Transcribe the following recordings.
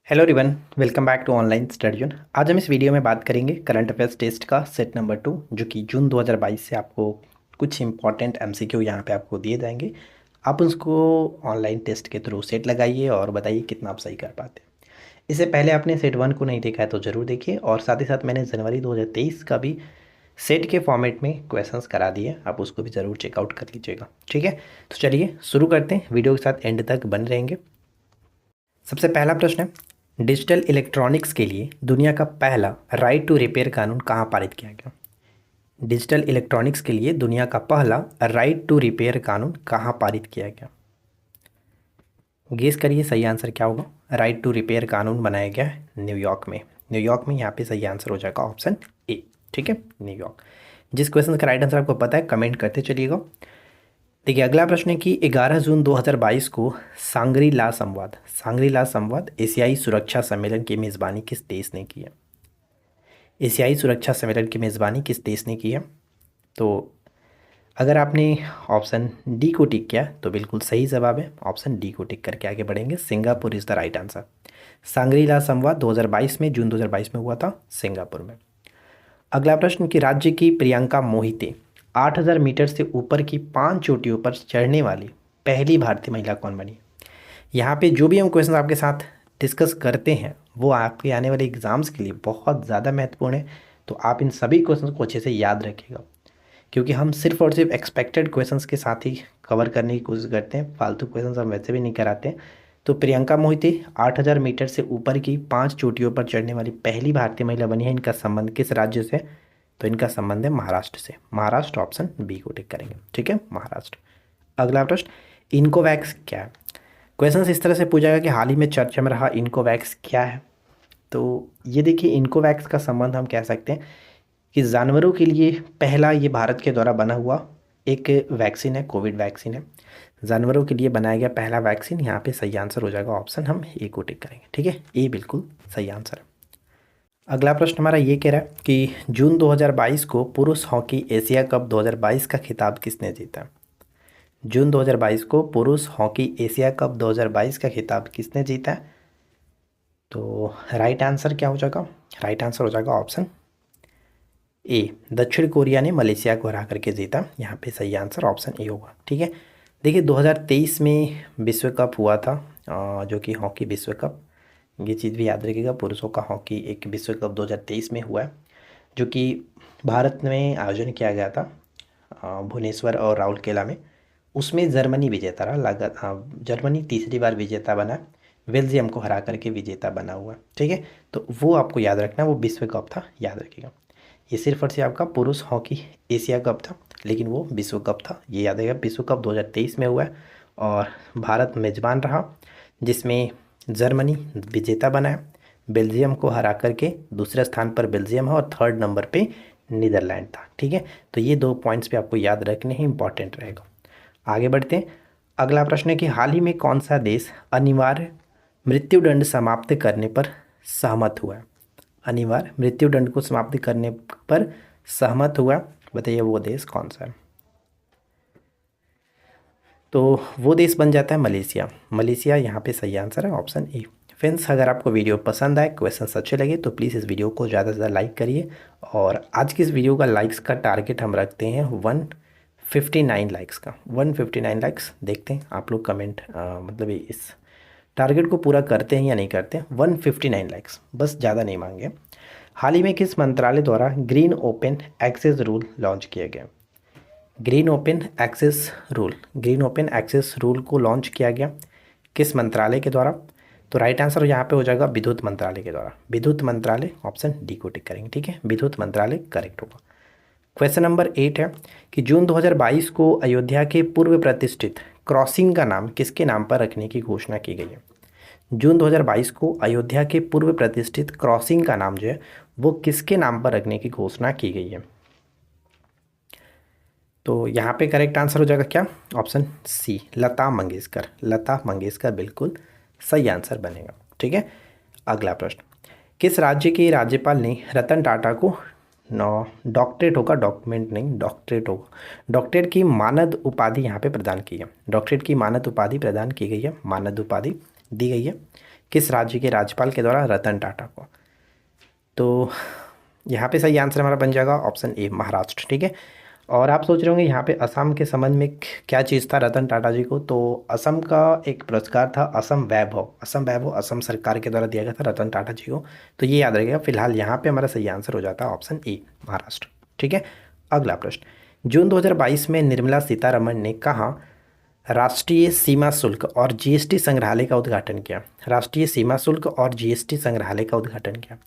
Hello everyone, welcome back to online study zone. आज हम इस वीडियो में बात करेंगे करंट अफेयर्स टेस्ट का सेट नंबर 2, जो कि जून 2022 से आपको कुछ इंपॉर्टेंट एमसीक्यू यहाँ पे आपको दिए जाएंगे। आप उसको ऑनलाइन टेस्ट के थ्रू सेट लगाइए और बताइए कितना आप सही कर पाते हैं। इससे पहले आपने सेट 1 को नहीं देखा है तो ज़रूर देखिए, और साथ ही साथ मैंने जनवरी 2023 का भी सेट के फॉर्मेट में क्वेश्चंस करा दिए, आप उसको भी ज़रूर चेकआउट कर लीजिएगा। ठीक है, तो चलिए शुरू करते हैं, वीडियो के साथ एंड तक बन रहेंगे। सबसे पहला प्रश्न है, डिजिटल इलेक्ट्रॉनिक्स के लिए दुनिया का पहला राइट टू रिपेयर कानून कहाँ पारित किया गया? डिजिटल इलेक्ट्रॉनिक्स के लिए दुनिया का पहला राइट टू रिपेयर कानून कहाँ पारित किया गया? गेस करिए सही आंसर क्या होगा। राइट टू रिपेयर कानून बनाया गया है न्यूयॉर्क में। न्यूयॉर्क में यहाँ पे सही आंसर हो जाएगा ऑप्शन ए। ठीक है, न्यूयॉर्क। जिस क्वेश्चन का राइट आंसर आपको पता है कमेंट करते चलिएगा। देखिए अगला प्रश्न है कि 11 जून 2022 को सांग्री ला संवाद एशियाई सुरक्षा सम्मेलन की मेज़बानी किस देश ने की है? एशियाई सुरक्षा सम्मेलन की मेज़बानी किस देश ने की है? तो अगर आपने ऑप्शन डी को टिक किया तो बिल्कुल सही जवाब है। ऑप्शन डी को टिक करके आगे बढ़ेंगे, Singapore is the right answer. Shangri La संवाद 2022 में, जून 2022 में हुआ था सिंगापुर में। अगला प्रश्न कि राज्य की प्रियंका मोहिते 8000 मीटर से ऊपर की 5 चोटियों पर चढ़ने वाली पहली भारतीय महिला कौन बनी? यहाँ पे जो भी हम क्वेश्चन आपके साथ डिस्कस करते हैं वो आपके आने वाले एग्ज़ाम्स के लिए बहुत ज़्यादा महत्वपूर्ण है, तो आप इन सभी क्वेश्चन को अच्छे से याद रखिएगा, क्योंकि हम सिर्फ और सिर्फ एक्सपेक्टेड क्वेश्चंस के साथ ही कवर करने की कोशिश करते हैं, फालतू क्वेश्चंस हम वैसे भी नहीं कराते हैं। तो प्रियंका मोहिते 8000 मीटर से ऊपर की 5 चोटियों पर चढ़ने वाली पहली भारतीय महिला बनी है। इनका संबंध किस राज्य से? तो इनका संबंध है महाराष्ट्र से। महाराष्ट्र, ऑप्शन बी को टिक करेंगे। ठीक है, महाराष्ट्र। अगला प्रश्न, इनकोवैक्स क्या है? क्वेश्चन इस तरह से पूछा गया कि हाल ही में चर्चा में रहा इनकोवैक्स क्या है? तो ये देखिए, इनकोवैक्स का संबंध हम कह सकते हैं कि जानवरों के लिए पहला ये भारत के द्वारा बना हुआ एक वैक्सीन है, कोविड वैक्सीन है। जानवरों के लिए बनाया गया पहला वैक्सीन। यहाँ पे सही आंसर हो जाएगा ऑप्शन, हम ए को टिक करेंगे। ठीक है, ए बिल्कुल सही आंसर है। अगला प्रश्न हमारा ये कह रहा है कि जून 2022 को पुरुष हॉकी एशिया कप 2022 का खिताब किसने जीता? जून 2022 को पुरुष हॉकी एशिया कप 2022 का खिताब किसने जीता? तो राइट आंसर क्या हो जाएगा? राइट आंसर हो जाएगा ऑप्शन ए, दक्षिण कोरिया ने मलेशिया को हरा करके जीता। यहाँ पे सही आंसर ऑप्शन ए होगा। ठीक है, देखिए 2023 में विश्व कप हुआ था, जो कि हॉकी विश्व कप। ये चीज़ भी याद रखिएगा, पुरुषों का हॉकी एक विश्व कप 2023 में हुआ है, जो कि भारत में आयोजन किया गया था, भुवनेश्वर और राउरकेला में। उसमें जर्मनी विजेता रहा। जर्मनी तीसरी बार विजेता बना, बेल्जियम को हरा करके विजेता बना हुआ। ठीक है, तो वो आपको याद रखना, वो विश्व कप था, याद रखिएगा। ये सिर्फ और सिर्फ आपका पुरुष हॉकी एशिया कप था, लेकिन वो विश्व कप था, ये याद रखिएगा। विश्व कप 2023 में हुआ है और भारत मेजबान रहा, जिसमें जर्मनी विजेता बना है। बेल्जियम को हरा करके दूसरे स्थान पर बेल्जियम है और थर्ड नंबर पे नीदरलैंड था। ठीक है, तो ये 2 पॉइंट्स पे आपको याद रखने ही इंपॉर्टेंट रहेगा। आगे बढ़ते हैं। अगला प्रश्न है कि हाल ही में कौन सा देश अनिवार्य मृत्युदंड समाप्त करने पर सहमत हुआ है? अनिवार्य मृत्युदंड को समाप्त करने पर सहमत हुआ, बताइए वो देश कौन सा है? तो वो देश बन जाता है मलेशिया। मलेशिया यहाँ पे सही आंसर है, ऑप्शन ए। फ्रेंड्स, अगर आपको वीडियो पसंद आए, क्वेश्चन अच्छे लगे तो प्लीज़ इस वीडियो को ज़्यादा से ज़्यादा लाइक करिए। और आज की इस वीडियो का लाइक्स का टारगेट हम रखते हैं 159 लाइक्स का। 159 लाइक्स, देखते हैं आप लोग कमेंट मतलब इस टारगेट को पूरा करते हैं या नहीं करते हैं। 159 लाइक्स बस, ज़्यादा नहीं मांगे। हाल ही में किस मंत्रालय द्वारा green open access rule launch किया गया? ग्रीन ओपन एक्सेस रूल को लॉन्च किया गया किस मंत्रालय के द्वारा? तो राइट आंसर यहाँ पे हो जाएगा विद्युत मंत्रालय के द्वारा। विद्युत मंत्रालय, ऑप्शन डी को टिक करेंगे। ठीक है, विद्युत मंत्रालय करेक्ट होगा। क्वेश्चन नंबर 8 है कि जून 2022 को अयोध्या के पूर्व प्रतिष्ठित क्रॉसिंग का नाम किसके नाम पर रखने की घोषणा की गई है? जून 2022 को अयोध्या के पूर्व प्रतिष्ठित क्रॉसिंग का नाम जो है वो किसके नाम पर रखने की घोषणा की गई है? तो यहाँ पे करेक्ट आंसर हो जाएगा क्या? Option C, Lata Mangeshkar. लता मंगेशकर बिल्कुल सही आंसर बनेगा। ठीक है, अगला प्रश्न, किस राज्य के राज्यपाल ने रतन टाटा को डॉक्टरेट होगा, डॉक्यूमेंट नहीं, डॉक्टरेट होगा, डॉक्टरेट की मानद उपाधि यहाँ पे प्रदान की है? डॉक्टरेट की मानद उपाधि प्रदान की गई है, मानद उपाधि दी गई है किस राज्य के राज्यपाल के द्वारा रतन टाटा को? तो यहाँ पे सही आंसर हमारा बन जाएगा ऑप्शन ए महाराष्ट्र। ठीक है। और आप सोच रहे होंगे यहाँ पे असम के संबंध में क्या चीज़ था रतन टाटा जी को? तो असम का एक पुरस्कार था असम वैभव। असम वैभव असम सरकार के द्वारा दिया गया था रतन टाटा जी को। तो ये याद रखिएगा। फिलहाल यहाँ पे हमारा सही आंसर हो जाता है ऑप्शन ए महाराष्ट्र। ठीक है। अगला प्रश्न, जून 2022 में निर्मला सीतारमण ने कहाँ राष्ट्रीय सीमा शुल्क और जीएसटी संग्रहालय का उद्घाटन किया? राष्ट्रीय सीमा शुल्क और जीएसटी संग्रहालय का उद्घाटन किया।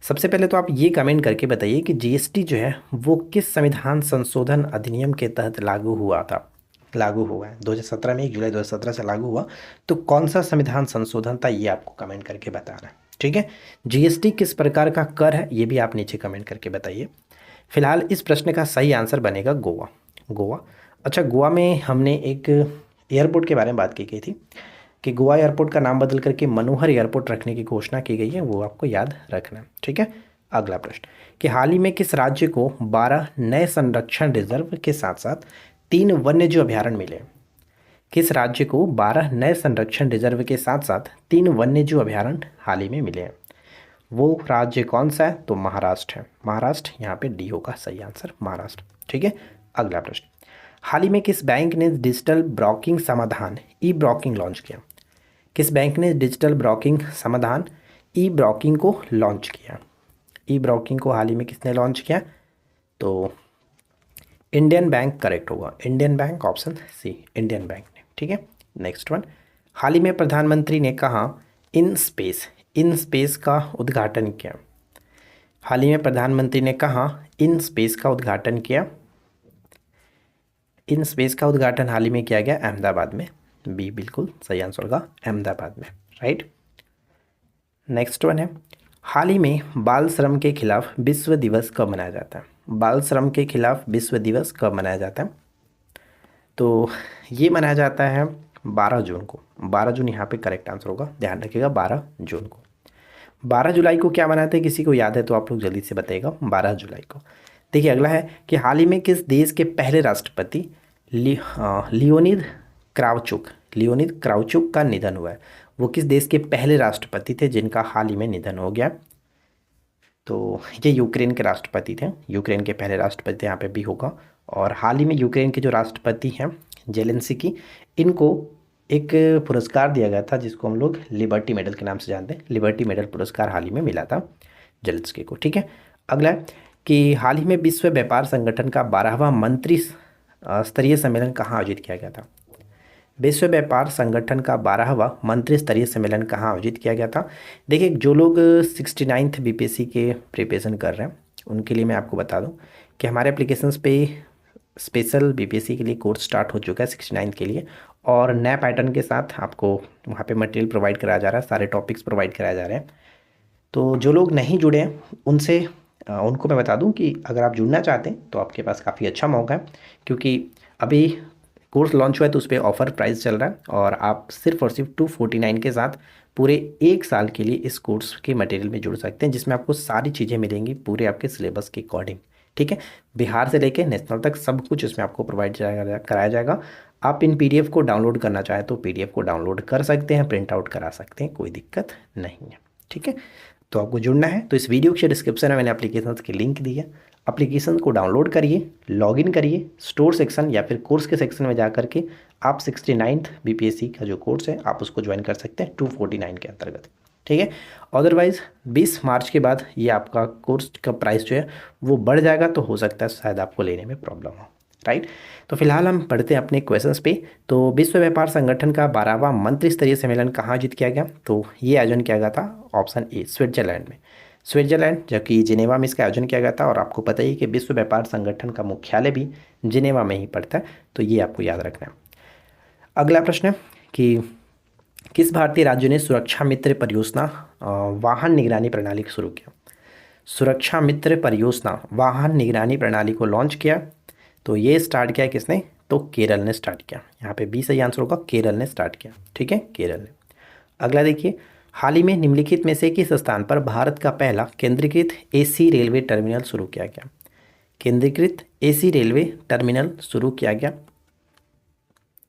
सबसे पहले तो आप ये कमेंट करके बताइए कि जीएसटी जो है वो किस संविधान संशोधन अधिनियम के तहत लागू हुआ था? लागू हुआ है 2017 में, 1 जुलाई 2017 से लागू हुआ। तो कौन सा संविधान संशोधन था ये आपको कमेंट करके बताना है। ठीक है। जीएसटी किस प्रकार का कर है ये भी आप नीचे कमेंट करके बताइए। फिलहाल इस प्रश्न का सही आंसर बनेगा गोवा। गोवा। अच्छा, गोवा में हमने एक एयरपोर्ट के बारे में बात की गई थी कि गोवा एयरपोर्ट का नाम बदल करके मनोहर एयरपोर्ट रखने की घोषणा की गई है, वो आपको याद रखना है। ठीक है। अगला प्रश्न, कि हाल ही में किस राज्य को 12 नए संरक्षण रिजर्व के साथ साथ 3 वन्यजीव अभयारण्य मिले? किस राज्य को 12 नए संरक्षण रिजर्व के साथ साथ 3 वन्यजीव अभयारण्य हाल ही में मिले हैं? वो राज्य कौन सा है? तो महाराष्ट्र है। महाराष्ट्र, यहाँ पे डी होगा सही आंसर, महाराष्ट्र। ठीक है। अगला प्रश्न, हाल ही में किस बैंक ने डिजिटल ब्रोकिंग समाधान ई ब्रोकिंग लॉन्च किया? किस बैंक ने डिजिटल ब्रोकिंग समाधान ई ब्रोकिंग को लॉन्च किया? ई ब्रोकिंग को हाल ही में किसने लॉन्च किया? तो इंडियन बैंक करेक्ट होगा, Indian bank, option C Indian bank ने। ठीक है। नेक्स्ट वन, हाल ही में प्रधानमंत्री ने कहा इन स्पेस का उद्घाटन किया? हाल ही में प्रधानमंत्री ने कहा इन स्पेस का उद्घाटन किया? इन स्पेस का उद्घाटन हाल ही में किया गया अहमदाबाद में। बी बिल्कुल सही आंसर होगा, अहमदाबाद में। राइट। नेक्स्ट वन है, हाल ही में बाल श्रम के खिलाफ विश्व दिवस कब मनाया जाता है? बाल श्रम के खिलाफ विश्व दिवस कब मनाया जाता है? तो ये मनाया जाता है 12 जून को। 12 जून यहाँ पे करेक्ट आंसर होगा, ध्यान रखिएगा 12 जून को। 12 जुलाई को क्या मनाते हैं, किसी को याद है तो आप लोग जल्दी से बताइएगा। 12 जुलाई को। देखिए अगला है कि हाल ही में किस देश के पहले राष्ट्रपति लियोनिद क्राउचुक का निधन हुआ है? वो किस देश के पहले राष्ट्रपति थे जिनका हाल ही में निधन हो गया? तो ये यूक्रेन के राष्ट्रपति थे, यूक्रेन के पहले राष्ट्रपति थे, यहाँ पे भी होगा। और हाल ही में यूक्रेन के जो राष्ट्रपति हैं जेलेंस्की, इनको एक पुरस्कार दिया गया था जिसको हम लोग लिबर्टी मेडल के नाम से जानते हैं। लिबर्टी मेडल पुरस्कार हाल ही में मिला था जेलेंस्की को। ठीक है। अगला है कि हाल ही में विश्व व्यापार संगठन का 12वां मंत्री स्तरीय सम्मेलन कहाँ आयोजित किया गया था? विश्व व्यापार संगठन का 12वां मंत्री स्तरीय सम्मेलन कहाँ आयोजित किया गया था? देखिए जो लोग 69th बीपीएससी के प्रिपरेशन कर रहे हैं उनके लिए मैं आपको बता दूं कि हमारे एप्लीकेशंस पे स्पेशल बीपीएससी के लिए कोर्स स्टार्ट हो चुका है 69th के लिए, और नया पैटर्न के साथ आपको वहाँ पे मटेरियल प्रोवाइड कराया जा रहा है, सारे टॉपिक्स प्रोवाइड कराए जा रहे हैं। तो जो लोग नहीं जुड़े हैं उनसे उनको मैं बता दूं कि अगर आप जुड़ना चाहते हैं तो आपके पास काफ़ी अच्छा मौका है, क्योंकि अभी कोर्स लॉन्च हुआ है तो उस पर ऑफ़र प्राइस चल रहा है और आप सिर्फ और सिर्फ 249 के साथ पूरे 1 साल के लिए इस कोर्स के मटेरियल में जुड़ सकते हैं, जिसमें आपको सारी चीज़ें मिलेंगी पूरे आपके सिलेबस के अकॉर्डिंग। ठीक है। बिहार से लेके नेशनल तक सब कुछ इसमें आपको प्रोवाइड कराया जाएगा। आप इन पीडीएफ को डाउनलोड करना चाहें तो पीडीएफ को डाउनलोड कर सकते हैं, प्रिंट आउट करा सकते हैं, कोई दिक्कत नहीं है। ठीक है। तो आपको जुड़ना है तो इस वीडियो के डिस्क्रिप्शन में मैंने एप्लीकेशन की लिंक दी है, एप्लीकेशन को डाउनलोड करिए, लॉगिन करिए, स्टोर सेक्शन या फिर कोर्स के सेक्शन में जा करके आप 69th बीपीएससी का जो कोर्स है आप उसको ज्वाइन कर सकते हैं 249 के अंतर्गत। ठीक है। अदरवाइज़ 20 मार्च के बाद ये आपका कोर्स का प्राइस जो है वो बढ़ जाएगा, तो हो सकता है शायद आपको लेने में प्रॉब्लम हो। राइट। तो फिलहाल हम पढ़ते हैं अपने क्वेश्चंस पे। तो विश्व व्यापार संगठन का 12वां मंत्री स्तरीय सम्मेलन कहाँ आयोजित किया गया? तो ये आयोजन किया गया था ऑप्शन ए स्विट्जरलैंड में। स्विट्जरलैंड जबकि जिनेवा में इसका आयोजन किया गया था, और आपको पता ही कि विश्व व्यापार संगठन का मुख्यालय भी जिनेवा में ही पड़ता है, तो ये आपको याद रखना है। अगला प्रश्न है कि किस भारतीय राज्य ने सुरक्षा मित्र परियोजना वाहन निगरानी प्रणाली शुरू किया? सुरक्षा मित्र परियोजना वाहन निगरानी प्रणाली को लॉन्च किया, तो ये स्टार्ट किया किसने? तो केरल ने स्टार्ट किया। यहाँ पे बी सही आंसर होगा, केरल ने स्टार्ट किया। ठीक है, केरल ने। अगला देखिए, हाल ही में निम्नलिखित में से किस स्थान पर भारत का पहला केंद्रीकृत एसी रेलवे टर्मिनल शुरू किया गया? केंद्रीकृत एसी रेलवे टर्मिनल शुरू किया गया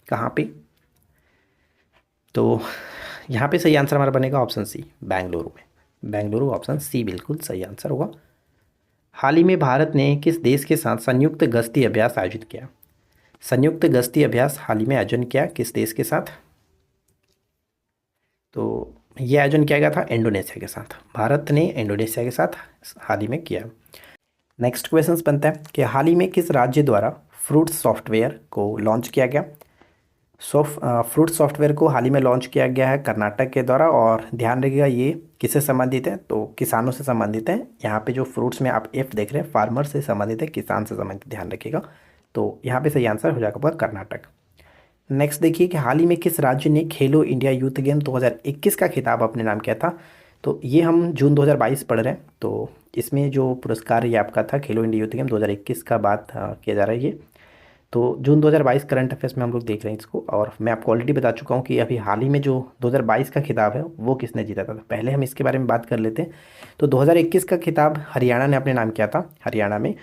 कहाँ पे? तो यहाँ पे सही आंसर हमारा बनेगा ऑप्शन सी, बेंगलुरु में। बेंगलुरु, ऑप्शन सी बिल्कुल सही आंसर होगा। हाल ही में भारत ने किस देश के साथ संयुक्त गश्ती अभ्यास आयोजित किया? संयुक्त गश्ती अभ्यास हाल ही में आयोजन किया किस देश के साथ? तो ये आयोजन किया गया था इंडोनेशिया के साथ। भारत ने इंडोनेशिया के साथ हाल ही में किया। नेक्स्ट क्वेश्चन बनता है कि हाल ही में किस राज्य द्वारा फ्रूट सॉफ्टवेयर को लॉन्च किया गया? फ्रूट सॉफ्टवेयर को हाल ही में लॉन्च किया गया है कर्नाटक के द्वारा, और ध्यान रखिएगा ये किससे संबंधित है? तो किसानों से संबंधित है। यहाँ पे जो फ्रूट्स में आप एफ देख रहे हैं फार्मर से संबंधित है, किसान से संबंधित, ध्यान रखिएगा। तो यहाँ पे सही आंसर हो जाएगा आपका कर्नाटक। नेक्स्ट देखिए कि हाल ही में किस राज्य ने खेलो इंडिया यूथ गेम 2021 का खिताब अपने नाम किया था? तो ये हम जून 2022 पढ़ रहे हैं, तो इसमें जो पुरस्कार ये आपका था खेलो इंडिया यूथ गेम 2021 का बात किया जा रहा है ये। तो जून 2022 करंट अफेयर्स में हम लोग देख रहे हैं इसको, और मैं आपको ऑलरेडी बता चुका हूँ कि अभी हाल ही में जो 2022 का खिताब है वो किसने जीता था। तो पहले हम इसके बारे में बात कर लेते हैं। तो 2021 का खिताब हरियाणा ने अपने नाम किया था, हरियाणा में,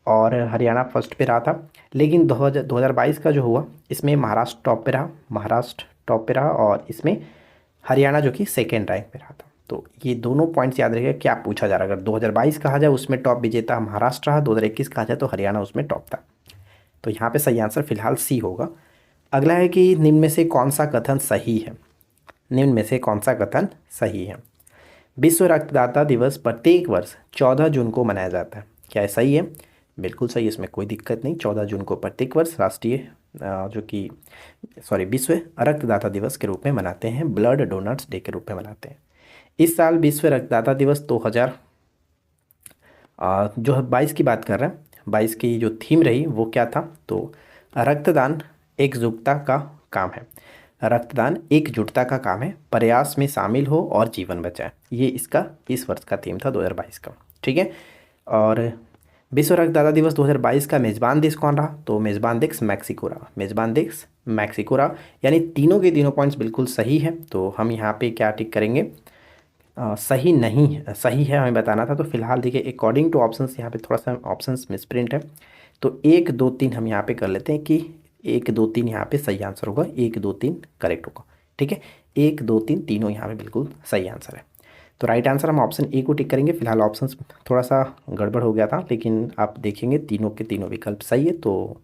और हरियाणा फर्स्ट पे रहा था। लेकिन 2022 का जो हुआ इसमें महाराष्ट्र टॉप पे रहा, महाराष्ट्र टॉप पे रहा, और इसमें हरियाणा जो कि सेकेंड रैंक पे रहा था। तो ये दोनों पॉइंट्स याद रखिएगा, क्या पूछा जा रहा है। अगर 2022 कहा जाए उसमें टॉप विजेता महाराष्ट्र रहा, 2021 कहा जाए तो हरियाणा उसमें टॉप था। तो यहाँ पे सही आंसर फिलहाल सी होगा। अगला है कि निम्न में से कौन सा कथन सही है? निम्न में से कौन सा कथन सही है? विश्व रक्तदाता दिवस प्रत्येक वर्ष 14 जून को मनाया जाता है, क्या ये सही है? बिल्कुल सही, इसमें कोई दिक्कत नहीं। 14 जून को प्रत्येक वर्ष विश्व रक्तदाता दिवस के रूप में मनाते हैं, ब्लड डोनर्स डे के रूप में मनाते हैं। इस साल विश्व रक्तदाता दिवस 2022 की बात कर रहे हैं, 22 की जो थीम रही वो क्या था? तो रक्तदान एकजुटता का काम है, रक्तदान एकजुटता का काम है, प्रयास में शामिल हो और जीवन बचाए। ये इसका इस वर्ष का थीम था 2022 का, ठीक है। और विश्व रक्तदाता दिवस 2022 का मेज़बान देश कौन रहा? तो मेज़बान देश मैक्सिको रहा, मेज़बान देश मैक्सिको रहा। यानी तीनों के तीनों पॉइंट्स बिल्कुल सही है। तो हम यहाँ पे क्या टिक करेंगे? सही नहीं है, सही है हमें बताना था। तो फिलहाल देखिए अकॉर्डिंग टू ऑप्शंस यहाँ पे थोड़ा सा ऑप्शंस मिसप्रिंट है, तो 1 2 3 हम यहाँ पे कर लेते हैं कि 1 2 3 यहाँ पे सही आंसर होगा, 1 2 3 करेक्ट होगा, ठीक है। 1 2 3 तीनों यहाँ पे बिल्कुल सही आंसर है। तो राइट आंसर हम ऑप्शन ए को टिक करेंगे। फिलहाल ऑप्शन थोड़ा सा गड़बड़ हो गया था, लेकिन आप देखेंगे तीनों के तीनों विकल्प सही है। तो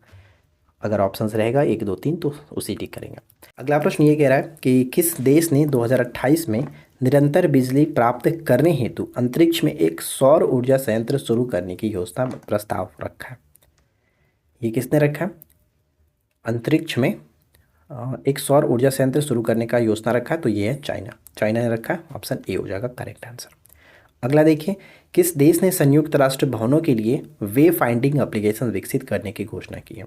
अगर ऑप्शंस रहेगा 1 2 3 तो उसी टिक करेंगे। अगला प्रश्न ये कह रहा है कि किस देश ने 2028 में निरंतर बिजली प्राप्त करने हेतु अंतरिक्ष में एक सौर ऊर्जा संयंत्र शुरू करने की योजना प्रस्ताव रखा है? ये किसने रखा है? अंतरिक्ष में एक सौर वे संयंत्र शुरू करने का योजना रखा है, तो ये है चाइना। चाइना ने रखा है, ऑप्शन ए हो जाएगा करेक्ट आंसर। अगला देखिए, किस देश ने संयुक्त राष्ट्र भवनों के लिए वे फाइंडिंग एप्लीकेशन विकसित करने की घोषणा की है?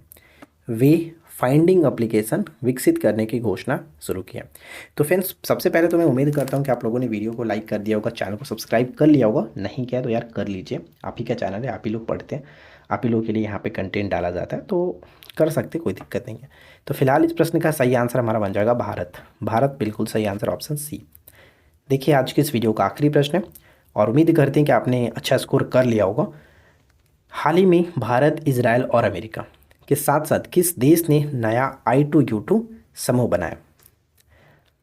वे फाइंडिंग एप्लीकेशन विकसित करने की घोषणा शुरू की है। तो फ्रेंड्स, सबसे पहले तो मैं उम्मीद करता हूं कि आप लोगों ने वीडियो को लाइक कर दिया होगा, चैनल को सब्सक्राइब कर लिया होगा। नहीं किया तो यार कर लीजिए, आप ही का चैनल है, आप ही लोग पढ़ते हैं, आप ही लोगों के लिए यहाँ पे कंटेंट डाला जाता है, तो कर सकते, कोई दिक्कत नहीं है। तो फिलहाल इस प्रश्न का सही आंसर हमारा बन जाएगा भारत। भारत बिल्कुल सही आंसर, ऑप्शन सी। देखिए आज की इस वीडियो का आखिरी प्रश्न है, और उम्मीद करते हैं कि आपने अच्छा स्कोर कर लिया होगा। हाल ही में भारत, इजराइल और अमेरिका के साथ साथ किस देश ने नया I2U2 समूह बनाया?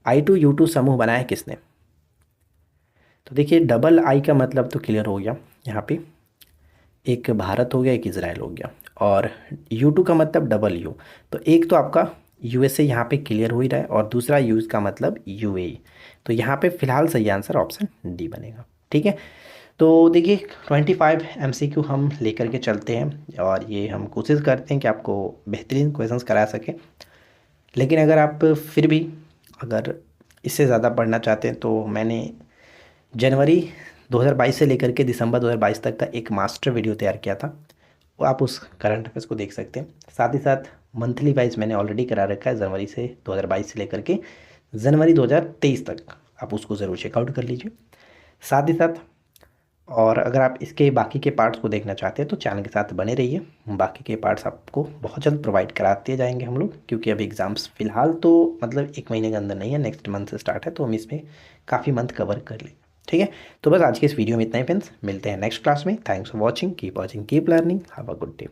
I2U2 समूह बनाया किसने? तो देखिए डबल आई का मतलब तो क्लियर हो गया, यहाँ पे एक भारत हो गया, एक इजराइल हो गया, और U2 का मतलब डबल यू। तो एक तो आपका USA यहाँ पे क्लियर हो ही रहा है, और दूसरा यूज का मतलब UAE। तो यहाँ पे फिलहाल सही आंसर ऑप्शन डी बनेगा, ठीक है। तो देखिए 25 MCQ हम लेकर के चलते हैं, और ये हम कोशिश करते हैं कि आपको बेहतरीन क्वेश्चंस करा सकें। लेकिन अगर आप फिर भी अगर इससे ज़्यादा पढ़ना चाहते हैं, तो मैंने जनवरी 2022 से लेकर के दिसंबर 2022 तक का एक मास्टर वीडियो तैयार किया था, वो आप उस करंट अफेयर्स को देख सकते हैं। साथ ही साथ मंथली वाइज मैंने ऑलरेडी करा रखा है, जनवरी से 2022 से लेकर के जनवरी 2023 तक, आप उसको ज़रूर चेकआउट कर लीजिए। साथ ही साथ और अगर आप इसके बाकी के पार्ट्स को देखना चाहते हैं तो चैनल के साथ बने रहिए, बाकी के पार्ट्स आपको बहुत जल्द प्रोवाइड कराते जाएंगे हम लोग, क्योंकि अभी एग्ज़ाम्स फ़िलहाल तो मतलब 1 महीने के अंदर नहीं है, नेक्स्ट मंथ से स्टार्ट है, तो हम इसमें काफ़ी मंथ कवर कर लें, ठीक है। तो बस आज के इस वीडियो में इतना ही फ्रेंड्स, मिलते हैं नेक्स्ट क्लास में। Thanks for watching, keep learning, have a good day.